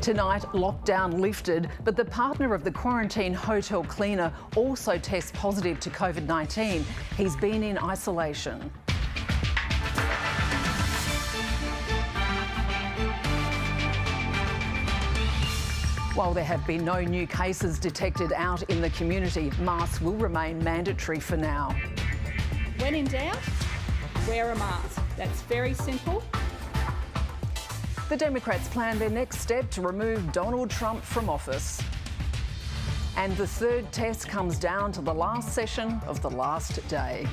Tonight, lockdown lifted, but the partner of the quarantine hotel cleaner also tests positive to COVID-19. He's been in isolation. While there have been no new cases detected out in the community, masks will remain mandatory for now. When in doubt, wear a mask. That's very simple. The Democrats plan their next step to remove Donald Trump from office. And the third test comes down to the last session of the last day.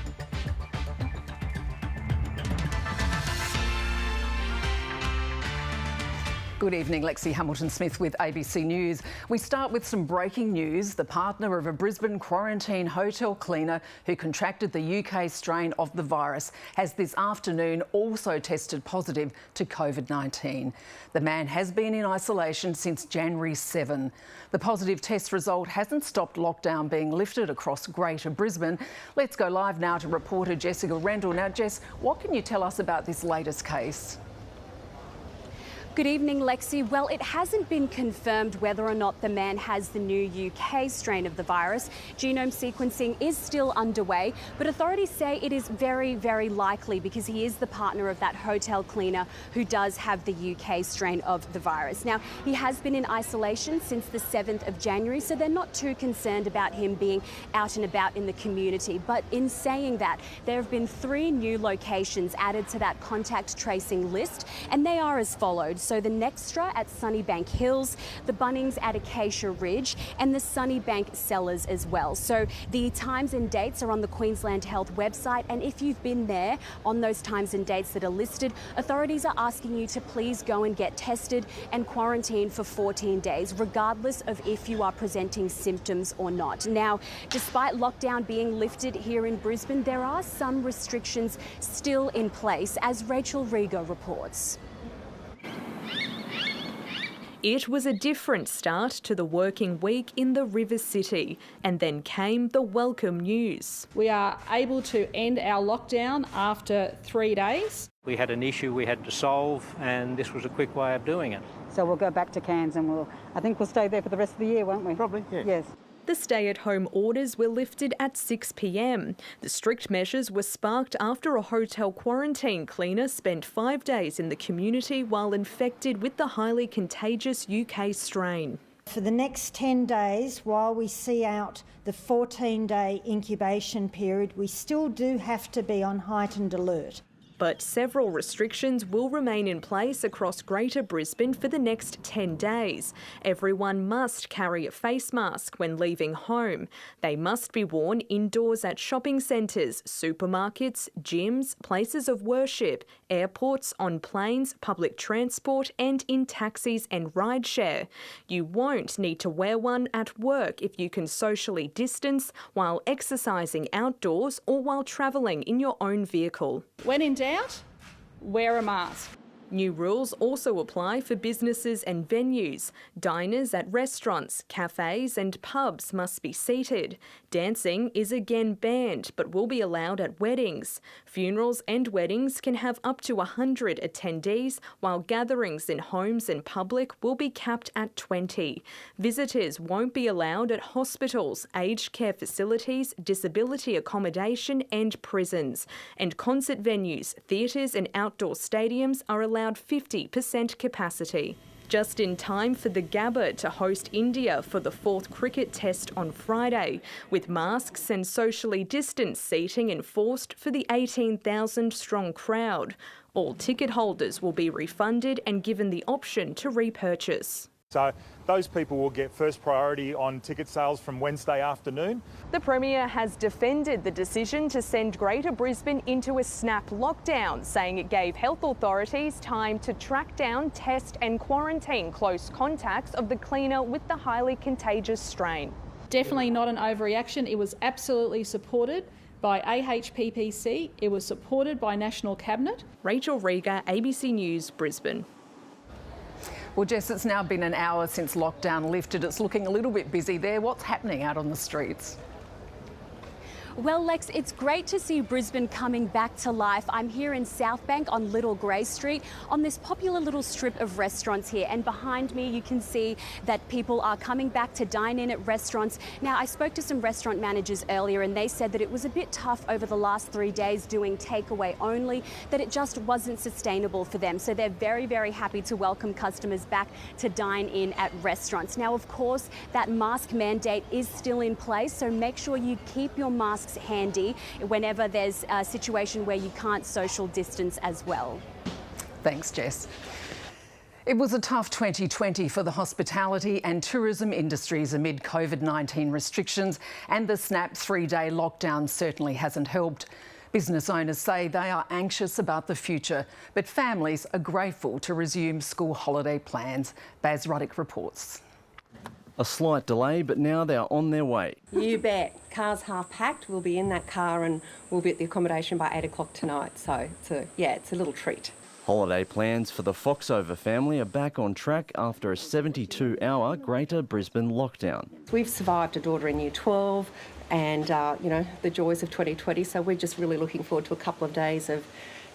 Good evening, Lexie Hamilton-Smith with ABC News. We start with some breaking news. The partner of a Brisbane quarantine hotel cleaner who contracted the UK strain of the virus has this afternoon also tested positive to COVID-19. The man has been in isolation since January 7. The positive test result hasn't stopped lockdown being lifted across Greater Brisbane. Let's go live now to reporter Jessica Rendell. Now, Jess, what can you tell us about this latest case? Good evening, Lexie. Well, it hasn't been confirmed whether or not the man has the new UK strain of the virus. Genome sequencing is still underway, but authorities say it is very, very likely because he is the partner of that hotel cleaner who does have the UK strain of the virus. Now, he has been in isolation since the 7th of January, so they're not too concerned about him being out and about in the community. But in saying that, there have been 3 new locations added to that contact tracing list, and they are as follows. So the Nextra at Sunnybank Hills, the Bunnings at Acacia Ridge, and the Sunnybank Cellars as well. So the times and dates are on the Queensland Health website, and if you've been there on those times and dates that are listed, authorities are asking you to please go and get tested and quarantine for 14 days, regardless of if you are presenting symptoms or not. Now, despite lockdown being lifted here in Brisbane, there are some restrictions still in place, as Rachel Rigo reports. It was a different start to the working week in the River City, and then came the welcome news. We are able to end our lockdown after 3 days. We had an issue we had to solve, and this was a quick way of doing it. So we'll go back to Cairns and I think we'll stay there for the rest of the year, won't we? Probably, yeah. Yes. The stay-at-home orders were lifted at 6 p.m. The strict measures were sparked after a hotel quarantine cleaner spent 5 days in the community while infected with the highly contagious UK strain. For the next 10 days, while we see out the 14-day incubation period, we still do have to be on heightened alert. But several restrictions will remain in place across Greater Brisbane for the next 10 days. Everyone must carry a face mask when leaving home. They must be worn indoors at shopping centres, supermarkets, gyms, places of worship, airports, on planes, public transport and in taxis and rideshare. You won't need to wear one at work if you can socially distance while exercising outdoors or while travelling in your own vehicle. When in doubt, wear a mask. New rules also apply for businesses and venues. Diners at restaurants, cafes and pubs must be seated. Dancing is again banned but will be allowed at weddings. Funerals and weddings can have up to 100 attendees, while gatherings in homes and public will be capped at 20. Visitors won't be allowed at hospitals, aged care facilities, disability accommodation and prisons. And concert venues, theatres and outdoor stadiums are allowed 50% capacity. Just in time for the Gabba to host India for the 4th cricket test on Friday, with masks and socially distanced seating enforced for the 18,000-strong crowd. All ticket holders will be refunded and given the option to repurchase. So those people will get first priority on ticket sales from Wednesday afternoon. The Premier has defended the decision to send Greater Brisbane into a snap lockdown, saying it gave health authorities time to track down, test and quarantine close contacts of the cleaner with the highly contagious strain. Definitely not an overreaction. It was absolutely supported by AHPPC. It was supported by National Cabinet. Rachel Riga, ABC News, Brisbane. Well, Jess, it's now been an hour since lockdown lifted. It's looking a little bit busy there. What's happening out on the streets? Well, Lex, it's great to see Brisbane coming back to life. I'm here in South Bank on Little Grey Street on this popular little strip of restaurants here. And behind me, you can see that people are coming back to dine in at restaurants. Now, I spoke to some restaurant managers earlier and they said that it was a bit tough over the last 3 days doing takeaway only, that it just wasn't sustainable for them. So they're very, very happy to welcome customers back to dine in at restaurants. Now, of course, that mask mandate is still in place, so make sure you keep your masks handy whenever there's a situation where you can't social distance as well. Thanks, Jess. It was a tough 2020 for the hospitality and tourism industries amid COVID-19 restrictions, and the snap 3-day lockdown certainly hasn't helped. Business owners say they are anxious about the future, but families are grateful to resume school holiday plans. Baz Ruddock reports. A slight delay, but now they are on their way. You bet. Car's half packed. We'll be in that car and we'll be at the accommodation by 8 o'clock tonight. So, it's a little treat. Holiday plans for the Foxover family are back on track after a 72-hour Greater Brisbane lockdown. We've survived a daughter in Year 12 and, the joys of 2020. So we're just really looking forward to a couple of days of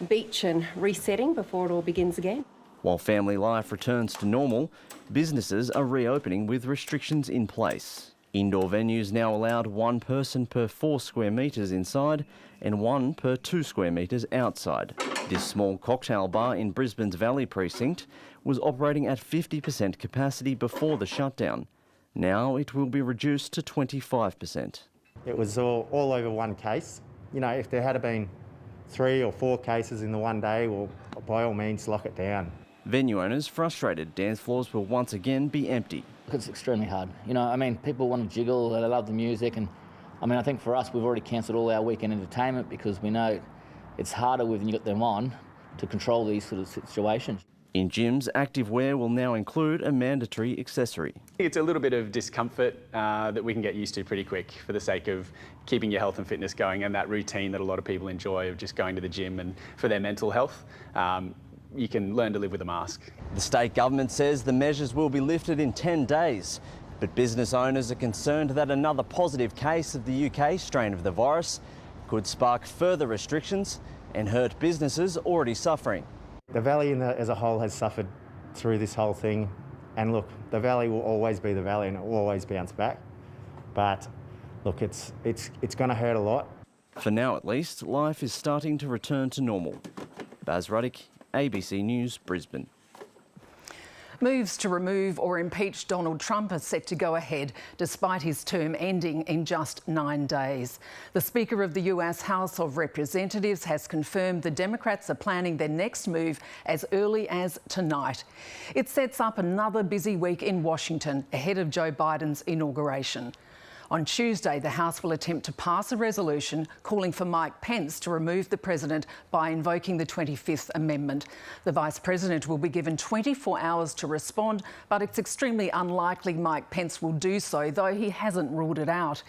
beach and resetting before it all begins again. While family life returns to normal, businesses are reopening with restrictions in place. Indoor venues now allowed 1 person per 4 square metres inside and 1 per 2 square metres outside. This small cocktail bar in Brisbane's Valley precinct was operating at 50% capacity before the shutdown. Now it will be reduced to 25%. It was all over one case. If there had been 3 or 4 cases in the one day, well, by all means, lock it down. Venue owners frustrated dance floors will once again be empty. It's extremely hard. People want to jiggle, they love the music, and I think for us, we've already cancelled all our weekend entertainment because we know it's harder when you got them on to control these sort of situations. In gyms, activewear will now include a mandatory accessory. It's a little bit of discomfort that we can get used to pretty quick for the sake of keeping your health and fitness going and that routine that a lot of people enjoy of just going to the gym and for their mental health. You can learn to live with a mask. The state government says the measures will be lifted in 10 days, but business owners are concerned that another positive case of the UK strain of the virus could spark further restrictions and hurt businesses already suffering. The Valley as a whole has suffered through this whole thing, and look, the Valley will always be the Valley and it will always bounce back, but look, it's going to hurt a lot. For now at least, life is starting to return to normal. Baz Ruddock, ABC News, Brisbane. Moves to remove or impeach Donald Trump are set to go ahead, despite his term ending in just 9 days. The Speaker of the US House of Representatives has confirmed the Democrats are planning their next move as early as tonight. It sets up another busy week in Washington ahead of Joe Biden's inauguration. On Tuesday, the House will attempt to pass a resolution calling for Mike Pence to remove the president by invoking the 25th Amendment. The Vice President will be given 24 hours to respond, but it's extremely unlikely Mike Pence will do so, though he hasn't ruled it out.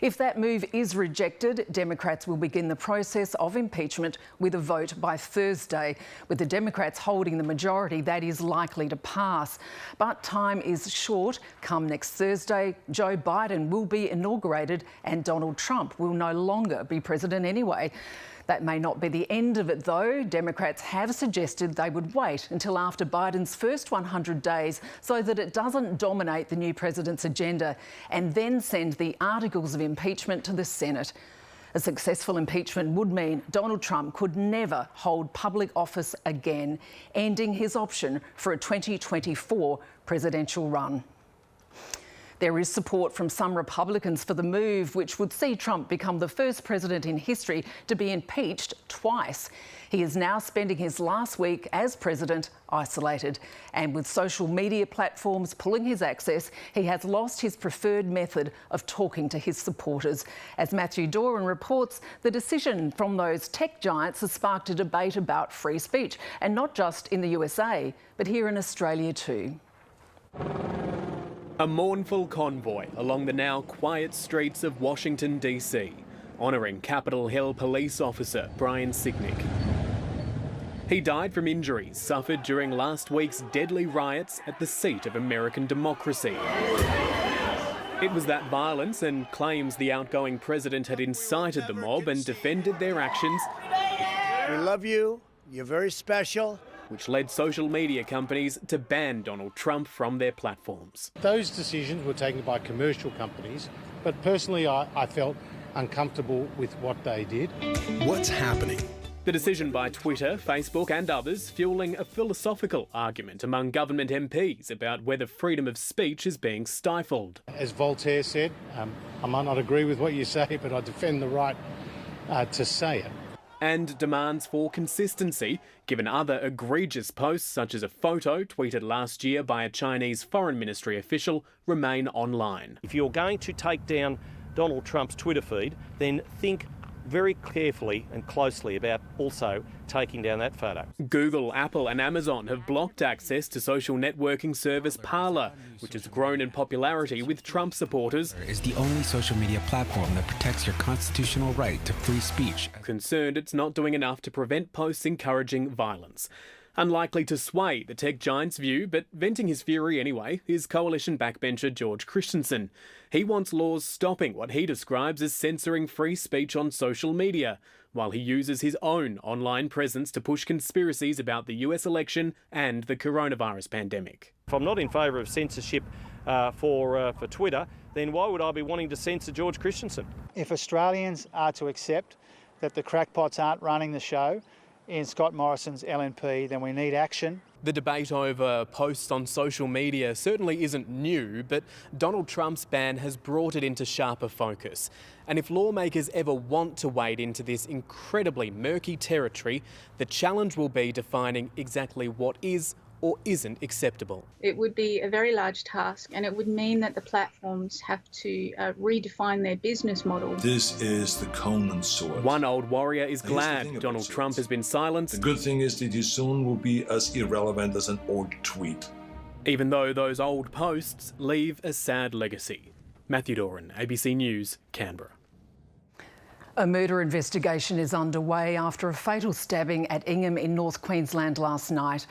If that move is rejected, Democrats will begin the process of impeachment with a vote by Thursday. With the Democrats holding the majority, that is likely to pass. But time is short. Come next Thursday, Joe Biden will be inaugurated and Donald Trump will no longer be president anyway. That may not be the end of it, though. Democrats have suggested they would wait until after Biden's first 100 days so that it doesn't dominate the new president's agenda, and then send the articles of impeachment to the Senate. A successful impeachment would mean Donald Trump could never hold public office again, ending his option for a 2024 presidential run. There is support from some Republicans for the move, which would see Trump become the first president in history to be impeached twice. He is now spending his last week as president isolated, and with social media platforms pulling his access, he has lost his preferred method of talking to his supporters. As Matthew Doran reports, the decision from those tech giants has sparked a debate about free speech, and not just in the USA, but here in Australia too. A mournful convoy along the now quiet streets of Washington, D.C, honouring Capitol Hill police officer Brian Sicknick. He died from injuries suffered during last week's deadly riots at the seat of American democracy. It was that violence and claims the outgoing president had incited the mob and defended their actions. We love you. You're very special. Which led social media companies to ban Donald Trump from their platforms. Those decisions were taken by commercial companies, but personally I felt uncomfortable with what they did. What's happening? The decision by Twitter, Facebook and others fueling a philosophical argument among government MPs about whether freedom of speech is being stifled. As Voltaire said, I might not agree with what you say, but I defend the right to say it. And demands for consistency, given other egregious posts such as a photo tweeted last year by a Chinese foreign ministry official remain online. If you're going to take down Donald Trump's Twitter feed, then think very carefully and closely about also taking down that photo. Google, Apple and Amazon have blocked access to social networking service Parler, which has grown in popularity with Trump supporters. Is the only social media platform that protects your constitutional right to free speech. Concerned it's not doing enough to prevent posts encouraging violence. Unlikely to sway the tech giant's view, but venting his fury anyway, is coalition backbencher George Christensen. He wants laws stopping what he describes as censoring free speech on social media, while he uses his own online presence to push conspiracies about the US election and the coronavirus pandemic. If I'm not in favour of censorship for Twitter, then why would I be wanting to censor George Christensen? If Australians are to accept that the crackpots aren't running the show in Scott Morrison's LNP, then we need action. The debate over posts on social media certainly isn't new, but Donald Trump's ban has brought it into sharper focus. And if lawmakers ever want to wade into this incredibly murky territory, the challenge will be defining exactly what is or isn't acceptable. It would be a very large task, and it would mean that the platforms have to redefine their business model. This is the Conan sword. One old warrior is glad Donald Trump has been silenced. The good thing is that he soon will be as irrelevant as an old tweet. Even though those old posts leave a sad legacy. Matthew Doran, ABC News, Canberra. A murder investigation is underway after a fatal stabbing at Ingham in North Queensland last night.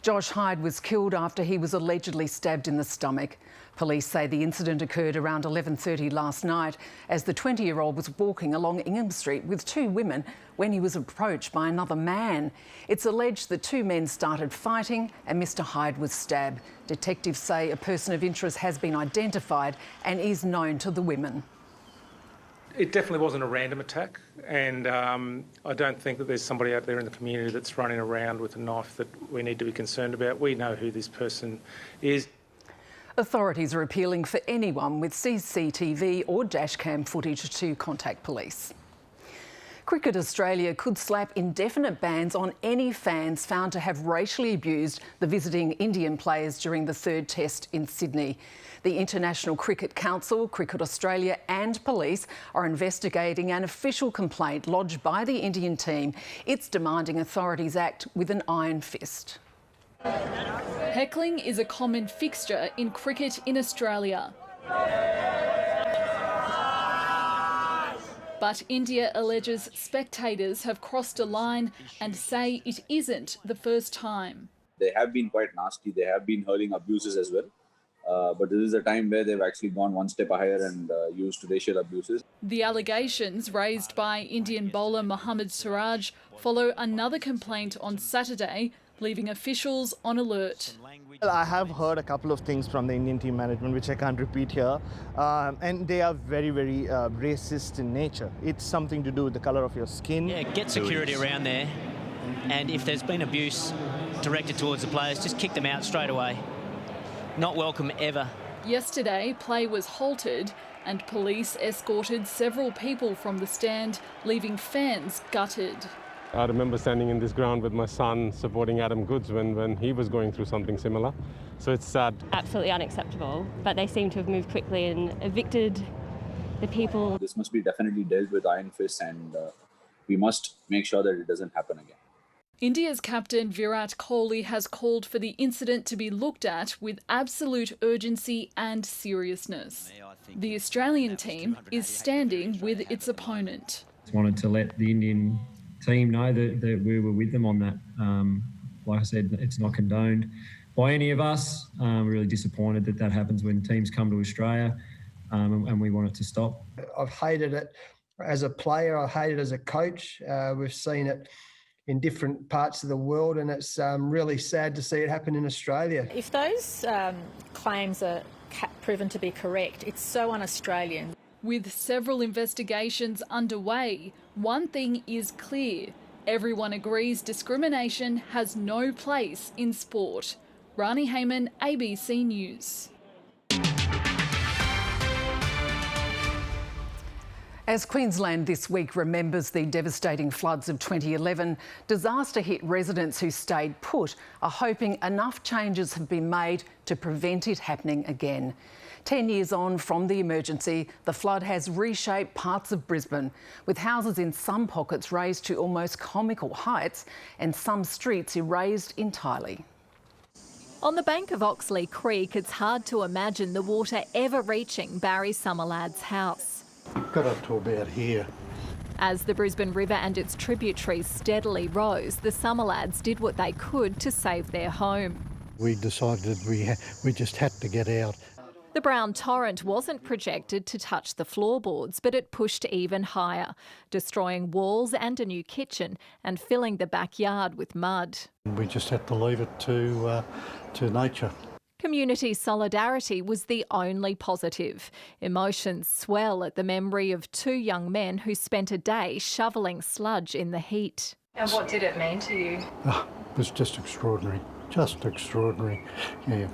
Josh Hyde was killed after he was allegedly stabbed in the stomach. Police say the incident occurred around 11:30 last night as the 20-year-old was walking along Ingham Street with two women when he was approached by another man. It's alleged the two men started fighting and Mr Hyde was stabbed. Detectives say a person of interest has been identified and is known to the women. It definitely wasn't a random attack, and I don't think that there's somebody out there in the community that's running around with a knife that we need to be concerned about. We know who this person is. Authorities are appealing for anyone with CCTV or dashcam footage to contact police. Cricket Australia could slap indefinite bans on any fans found to have racially abused the visiting Indian players during the third test in Sydney. The International Cricket Council, Cricket Australia and police are investigating an official complaint lodged by the Indian team. It's demanding authorities act with an iron fist. Heckling is a common fixture in cricket in Australia. But India alleges spectators have crossed a line and say it isn't the first time. They have been quite nasty. They have been hurling abuses as well. But this is a time where they've actually gone one step higher and used racial abuses. The allegations raised by Indian bowler Mohammad Siraj follow another complaint on Saturday, leaving officials on alert. I have heard a couple of things from the Indian team management, which I can't repeat here, and they are very, very racist in nature. It's something to do with the colour of your skin. Yeah, get security around there, and if there's been abuse directed towards the players, just kick them out straight away. Not welcome ever. Yesterday, play was halted and police escorted several people from the stand, leaving fans gutted. I remember standing in this ground with my son supporting Adam Goods when he was going through something similar. So it's sad. Absolutely unacceptable, but they seem to have moved quickly and evicted the people. This must be definitely dealt with iron fist, and we must make sure that it doesn't happen again. India's captain Virat Kohli has called for the incident to be looked at with absolute urgency and seriousness. The Australian team is standing with its opponent. Just wanted to let the Indian team know that we were with them on that. Like I said, it's not condoned by any of us. We're really disappointed that happens when teams come to Australia. and we want it to stop. I've hated it as a player. I hate it as a coach. We've seen it in different parts of the world, and it's really sad to see it happen in Australia. If those claims are proven to be correct, it's so un-Australian. With several investigations underway, one thing is clear. Everyone agrees discrimination has no place in sport. Rani Heyman, ABC News. As Queensland this week remembers the devastating floods of 2011, disaster hit residents who stayed put are hoping enough changes have been made to prevent it happening again. 10 years on from the emergency, the flood has reshaped parts of Brisbane, with houses in some pockets raised to almost comical heights and some streets erased entirely. On the bank of Oxley Creek, it's hard to imagine the water ever reaching Barry Summerlad's house. Got up to about here. As the Brisbane River and its tributaries steadily rose, the Summerlads did what they could to save their home. We decided we just had to get out. The brown torrent wasn't projected to touch the floorboards, but it pushed even higher, destroying walls and a new kitchen and filling the backyard with mud. We just had to leave it to nature. Community solidarity was the only positive. Emotions swell at the memory of two young men who spent a day shoveling sludge in the heat. And what did it mean to you? It was just extraordinary. Just extraordinary, yeah.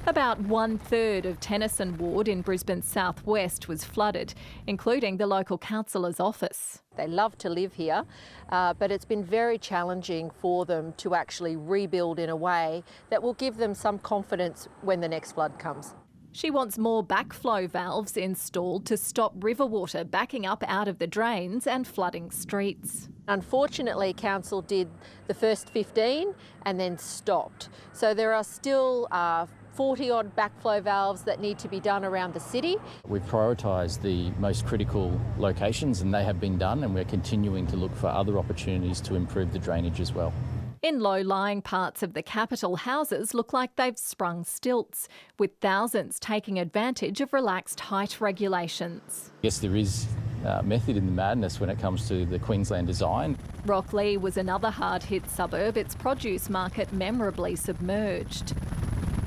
About 1/3 of Tennyson Ward in Brisbane's southwest was flooded, including the local councillor's office. They love to live here, but it's been very challenging for them to actually rebuild in a way that will give them some confidence when the next flood comes. She wants more backflow valves installed to stop river water backing up out of the drains and flooding streets. Unfortunately, council did the first 15 and then stopped. So there are still 40-odd backflow valves that need to be done around the city. We've prioritised the most critical locations and they have been done, and we're continuing to look for other opportunities to improve the drainage as well. In low-lying parts of the capital, houses look like they've sprung stilts, with thousands taking advantage of relaxed height regulations. Yes, there is method in the madness when it comes to the Queensland design. Rocklea was another hard-hit suburb, its produce market memorably submerged.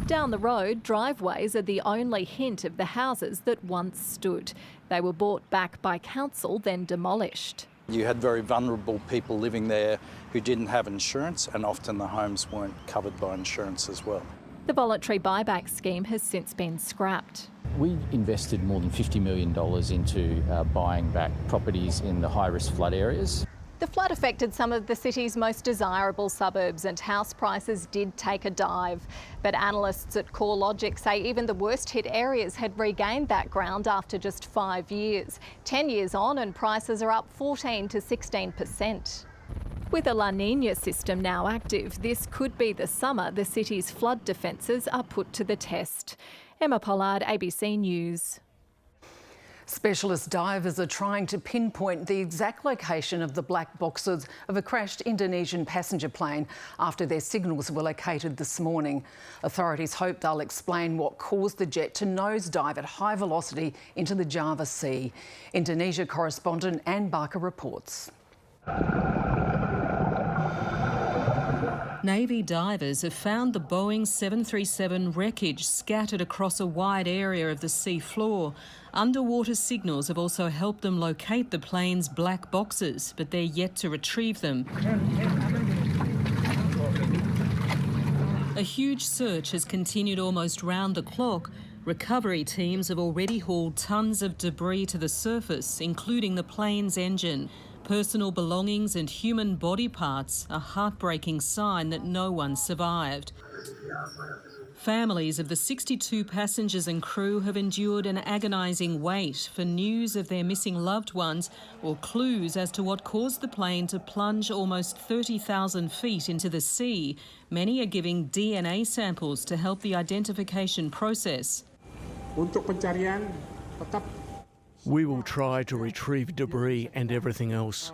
Down the road, driveways are the only hint of the houses that once stood. They were bought back by council, then demolished. You had very vulnerable people living there who didn't have insurance, and often the homes weren't covered by insurance as well. The voluntary buyback scheme has since been scrapped. We invested more than $50 million into buying back properties in the high-risk flood areas. The flood affected some of the city's most desirable suburbs and house prices did take a dive. But analysts at CoreLogic say even the worst hit areas had regained that ground after just 5 years. 10 years on and prices are up 14 to 16%. With a La Niña system now active, this could be the summer the city's flood defences are put to the test. Emma Pollard, ABC News. Specialist divers are trying to pinpoint the exact location of the black boxes of a crashed Indonesian passenger plane after their signals were located this morning. Authorities hope they'll explain what caused the jet to nosedive at high velocity into the Java Sea. Indonesia correspondent Anne Barker reports. Navy divers have found the Boeing 737 wreckage scattered across a wide area of the sea floor. Underwater signals have also helped them locate the plane's black boxes, but they're yet to retrieve them. A huge search has continued almost round the clock. Recovery teams have already hauled tons of debris to the surface, including the plane's engine. Personal belongings and human body parts, a heartbreaking sign that no one survived. Families of the 62 passengers and crew have endured an agonising wait for news of their missing loved ones or clues as to what caused the plane to plunge almost 30,000 feet into the sea. Many are giving DNA samples to help the identification process. Untuk pencarian tetap. We will try to retrieve debris and everything else.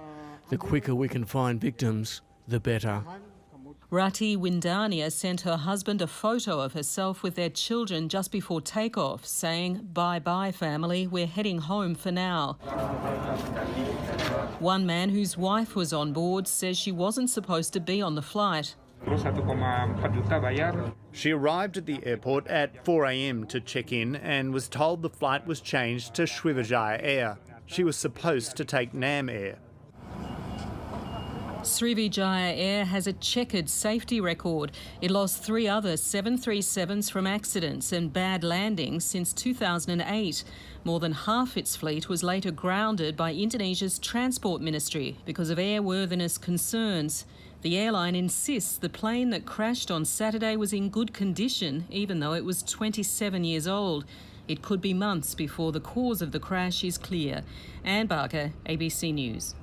The quicker we can find victims, the better. Rati Windania sent her husband a photo of herself with their children just before takeoff, saying, "Bye-bye, family, we're heading home for now." One man whose wife was on board says she wasn't supposed to be on the flight. She arrived at the airport at 4 a.m. to check in and was told the flight was changed to Srivijaya Air. She was supposed to take Nam Air. Srivijaya Air has a checkered safety record. It lost 3 other 737s from accidents and bad landings since 2008. More than half its fleet was later grounded by Indonesia's Transport Ministry because of airworthiness concerns. The airline insists the plane that crashed on Saturday was in good condition, even though it was 27 years old. It could be months before the cause of the crash is clear. Anne Barker, ABC News.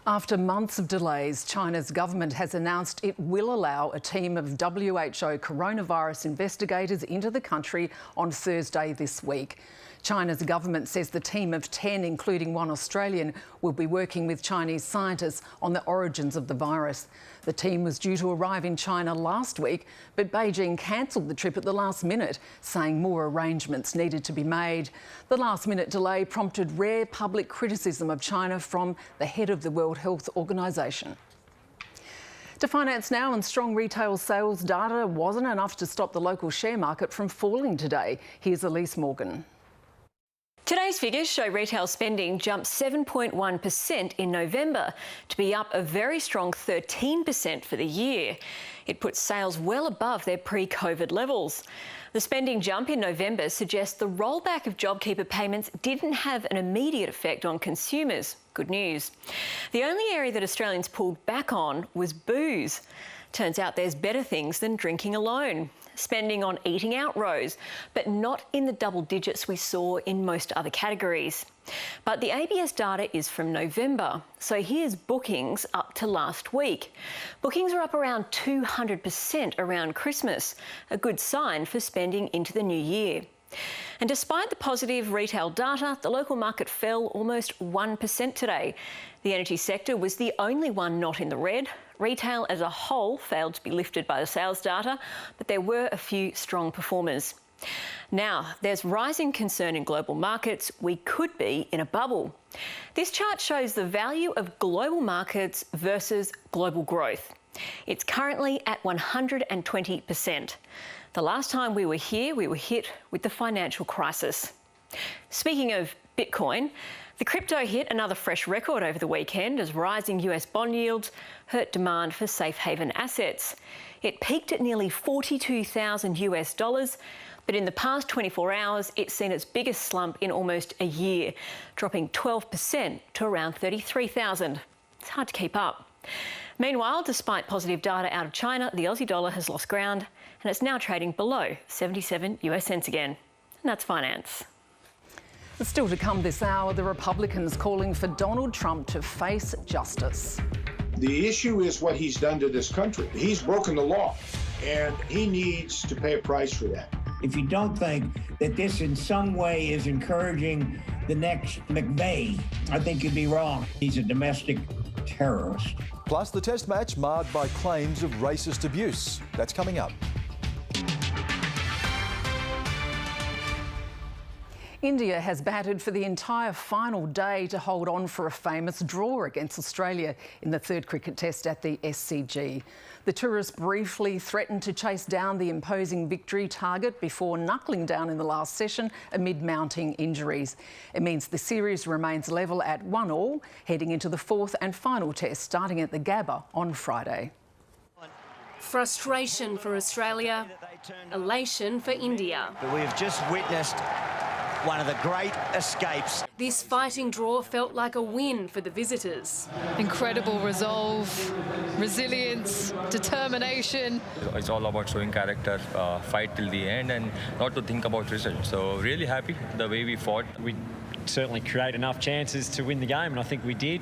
After months of delays, China's government has announced it will allow a team of WHO coronavirus investigators into the country on Thursday this week. China's government says the team of 10, including one Australian, will be working with Chinese scientists on the origins of the virus. The team was due to arrive in China last week, but Beijing cancelled the trip at the last minute, saying more arrangements needed to be made. The last-minute delay prompted rare public criticism of China from the head of the World Health Organization. To finance now, and strong retail sales data wasn't enough to stop the local share market from falling today. Here's Elise Morgan. Today's figures show retail spending jumped 7.1% in November to be up a very strong 13% for the year. It puts sales well above their pre-COVID levels. The spending jump in November suggests the rollback of JobKeeper payments didn't have an immediate effect on consumers. Good news. The only area that Australians pulled back on was booze. Turns out there's better things than drinking alone. Spending on eating out rose, but not in the double digits we saw in most other categories. But the ABS data is from November, so here's bookings up to last week. Bookings are up around 200% around Christmas, a good sign for spending into the new year. And despite the positive retail data, the local market fell almost 1% today. The energy sector was the only one not in the red. Retail as a whole failed to be lifted by the sales data, but there were a few strong performers. Now, there's rising concern in global markets. We could be in a bubble. This chart shows the value of global markets versus global growth. It's currently at 120%. The last time we were here, we were hit with the financial crisis. Speaking of Bitcoin, the crypto hit another fresh record over the weekend as rising US bond yields hurt demand for safe haven assets. It peaked at nearly $42,000, but in the past 24 hours, it's seen its biggest slump in almost a year, dropping 12% to around 33,000. It's hard to keep up. Meanwhile, despite positive data out of China, the Aussie dollar has lost ground and it's now trading below 77 US cents again. And that's finance. Still to come this hour, the Republicans calling for Donald Trump to face justice. The issue is what he's done to this country. He's broken the law, and he needs to pay a price for that. If you don't think that this in some way is encouraging the next McVeigh, I think you'd be wrong. He's a domestic terrorist. Plus, the test match marred by claims of racist abuse. That's coming up. India has batted for the entire final day to hold on for a famous draw against Australia in the third cricket test at the SCG. The tourists briefly threatened to chase down the imposing victory target before knuckling down in the last session amid mounting injuries. It means the series remains level at 1-1, heading into the fourth and final test starting at the Gabba on Friday. Frustration for Australia, elation for India. But we've just witnessed one of the great escapes. This fighting draw felt like a win for the visitors. Incredible resolve, resilience, determination. It's all about showing character, fight till the end and not to think about results. So really happy the way we fought. We certainly create enough chances to win the game and I think we did.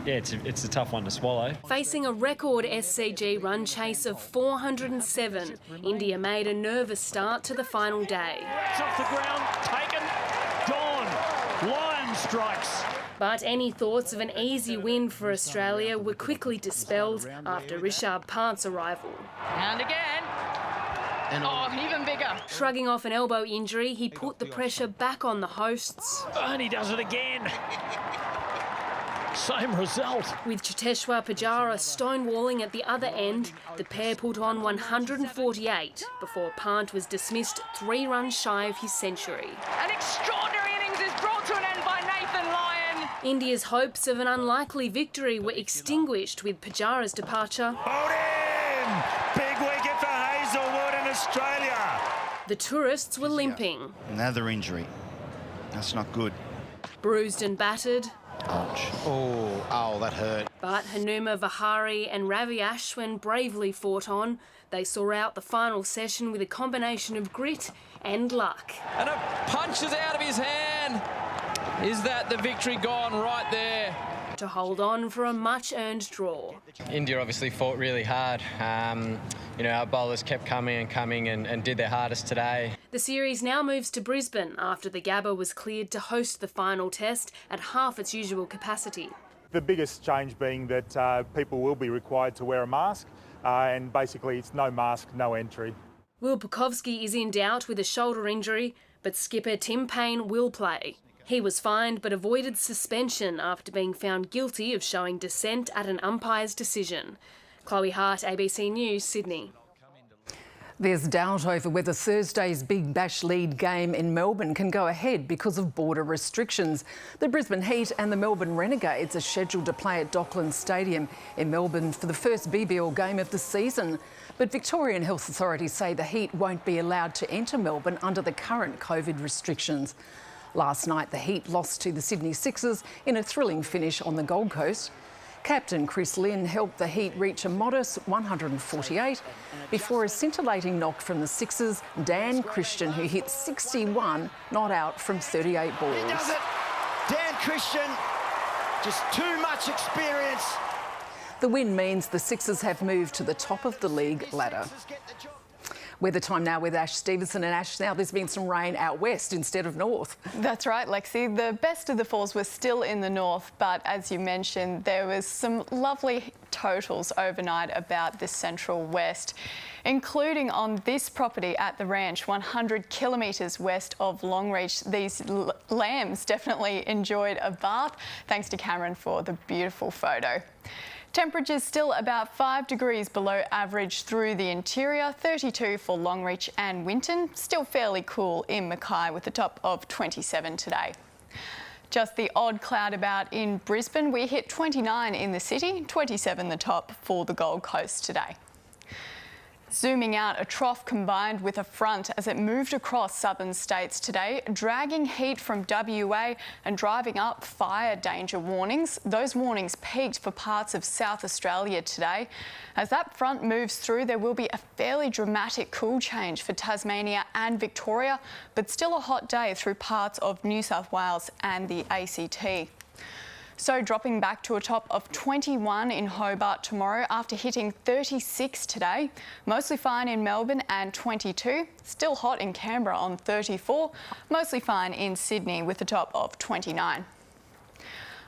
Yeah, it's a tough one to swallow. Facing a record SCG run chase of 407, India made a nervous start to the final day. Rats off the ground, taken, gone. Lion strikes. But any thoughts of an easy win for Australia were quickly dispelled after Richard Pant's arrival. And again. Even bigger. Shrugging off an elbow injury, he put the pressure back on the hosts. And he does it again. Same result. With Cheteshwar Pujara stonewalling at the other end, the pair put on 148 before Pant was dismissed 3 runs shy of his century. An extraordinary innings is brought to an end by Nathan Lyon. India's hopes of an unlikely victory were extinguished with Pujara's departure. Big wicket for Hazelwood in Australia. The tourists were limping. Another injury. That's not good. Bruised and battered. Ouch. Oh, that hurt. But Hanuma Vihari and Ravi Ashwin bravely fought on. They saw out the final session with a combination of grit and luck. And a punch is out of his hand. Is that the victory gone right there? To hold on for a much-earned draw. India obviously fought really hard. Our bowlers kept coming and did their hardest today. The series now moves to Brisbane after the Gabba was cleared to host the final test at half its usual capacity. The biggest change being that people will be required to wear a mask, and basically it's no mask, no entry. Will Pukovski is in doubt with a shoulder injury, but skipper Tim Payne will play. He was fined but avoided suspension after being found guilty of showing dissent at an umpire's decision. Chloe Hart, ABC News, Sydney. There's doubt over whether Thursday's Big Bash lead game in Melbourne can go ahead because of border restrictions. The Brisbane Heat and the Melbourne Renegades are scheduled to play at Docklands Stadium in Melbourne for the first BBL game of the season. But Victorian health authorities say the Heat won't be allowed to enter Melbourne under the current COVID restrictions. Last night, the Heat lost to the Sydney Sixers in a thrilling finish on the Gold Coast. Captain Chris Lynn helped the Heat reach a modest 148 before a scintillating knock from the Sixers, Dan Christian, who hit 61, not out from 38 balls. He does it. Dan Christian, just too much experience. The win means the Sixers have moved to the top of the league ladder. Weather time now with Ash Stevenson. And Ash, now there's been some rain out west instead of north. That's right, Lexie. The best of the falls were still in the north, but as you mentioned, there was some lovely totals overnight about the central west, including on this property at the ranch, 100 kilometres west of Longreach. These lambs definitely enjoyed a bath. Thanks to Cameron for the beautiful photo. Temperatures still about 5 degrees below average through the interior, 32 for Longreach and Winton. Still fairly cool in Mackay with a top of 27 today. Just the odd cloud about in Brisbane. We hit 29 in the city, 27 the top for the Gold Coast today. Zooming out, a trough combined with a front as it moved across southern states today, dragging heat from WA and driving up fire danger warnings. Those warnings peaked for parts of South Australia today. As that front moves through, there will be a fairly dramatic cool change for Tasmania and Victoria, but still a hot day through parts of New South Wales and the ACT. So dropping back to a top of 21 in Hobart tomorrow after hitting 36 today. Mostly fine in Melbourne and 22. Still hot in Canberra on 34. Mostly fine in Sydney with a top of 29.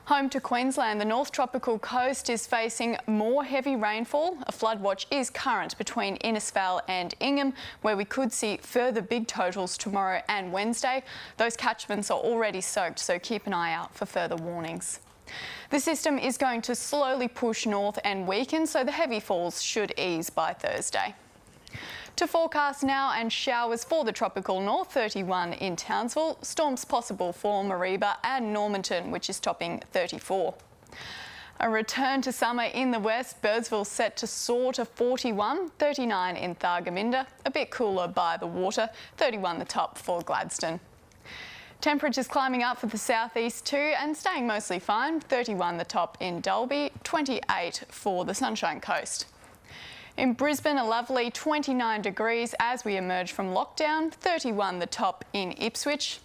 Home to Queensland, the North Tropical Coast is facing more heavy rainfall. A flood watch is current between Innisfail and Ingham, where we could see further big totals tomorrow and Wednesday. Those catchments are already soaked, so keep an eye out for further warnings. The system is going to slowly push north and weaken, so the heavy falls should ease by Thursday. To forecast now, and showers for the tropical north, 31 in Townsville. Storms possible for Mareeba and Normanton, which is topping 34. A return to summer in the west, Birdsville set to soar to 41, 39 in Thargomindah. A bit cooler by the water, 31 the top for Gladstone. Temperatures climbing up for the southeast too and staying mostly fine, 31 the top in Dalby, 28 for the Sunshine Coast. In Brisbane, a lovely 29 degrees as we emerge from lockdown, 31 the top in Ipswich.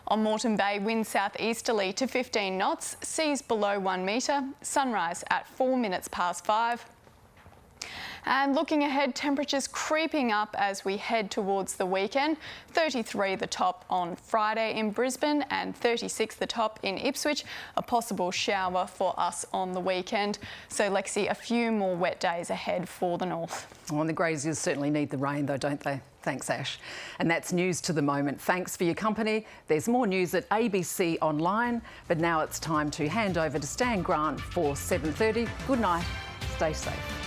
On Moreton Bay, wind southeasterly to 15 knots, seas below 1 metre, sunrise at 4 minutes past 5. And looking ahead, temperatures creeping up as we head towards the weekend. 33 the top on Friday in Brisbane and 36 the top in Ipswich. A possible shower for us on the weekend. So Lexie, a few more wet days ahead for the north. Well, and the graziers certainly need the rain though, don't they? Thanks, Ash. And that's news to the moment. Thanks for your company. There's more news at ABC Online, but now it's time to hand over to Stan Grant for 7:30. Good night. Stay safe.